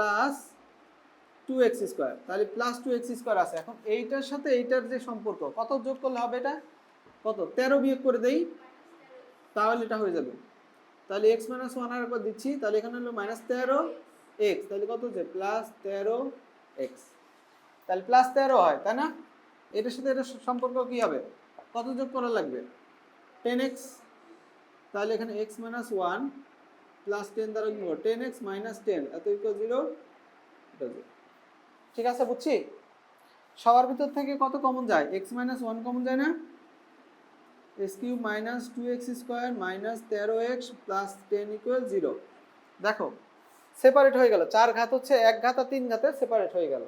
Plus 2x square, তাহলে plus 2x square আছে। এখন এইটার সাথে এইটার যে সম্পর্ক, কত যোগ করলে হবে এটা? কত? 13 বিয়োগ করে দেই, তাহলে এটা হয়ে যাবে। তাহলে x মাইনাস 1 আর একবার দিচ্ছি, তাহলে এখানে হলো মাইনাস 13x, তাহলে কত হচ্ছে? প্লাস 13x, তাহলে প্লাস 13 হয়, তাই না? এটার সাথে এটার সম্পর্ক কি হবে? কত যোগ করা লাগবে? 10x, তাহলে এখানে x মাইনাস 1 প্লাস 10 দ্বারা গুণ করব, 10x মাইনাস 10 এত ইকুয়াল 0, এটা 0। ঠিক আছে, বুঝছি? সবার ভিতর থেকে কত কমন যায়? x মাইনাস 1 কমন যায় না? x cube minus 2x square minus 13x plus 10 equal 0। দেখো সেপারেট হয়ে গেল, 4 ঘাত হচ্ছে 1 ঘাত আর 3 ঘাতে সেপারেট হয়ে গেল।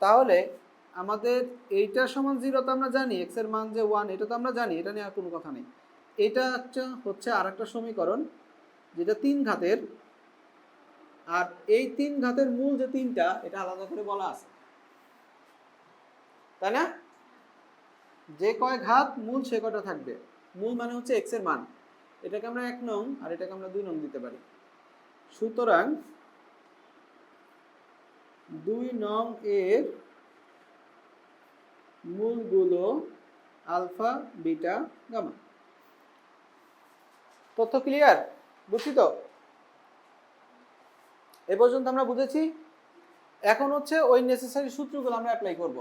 তাহলে আমাদের এইটা সমান 0 তো আমরা জানি, x এর মান যে 1 এটা তো আমরা জানি, এটা নিয়ে আর কোনো কথা নেই। এটা হচ্ছে আর একটা সমীকরণ যেটা 3 ঘাতের, আর এই 3 ঘাতের মূল যে 3টা এটা আলাদা করে বলা আছে, তাই না? যে কয় ঘাত মূল সে কয়টা থাকবে। মূল মানে হচ্ছে x এর মান, এটাকে আমরা 1 নং আর এটাকে আমরা 2 নং দিতে পারি। সুতরাং 2 নং এর মূলগুলো আলফা বিটা গামা। তথ্য ক্লিয়ার? বুঝছি তো? এ পর্যন্ত আমরা বুঝেছি। এখন হচ্ছে ওই নেসেসারি সূত্রগুলো আমরা অ্যাপ্লাই করব।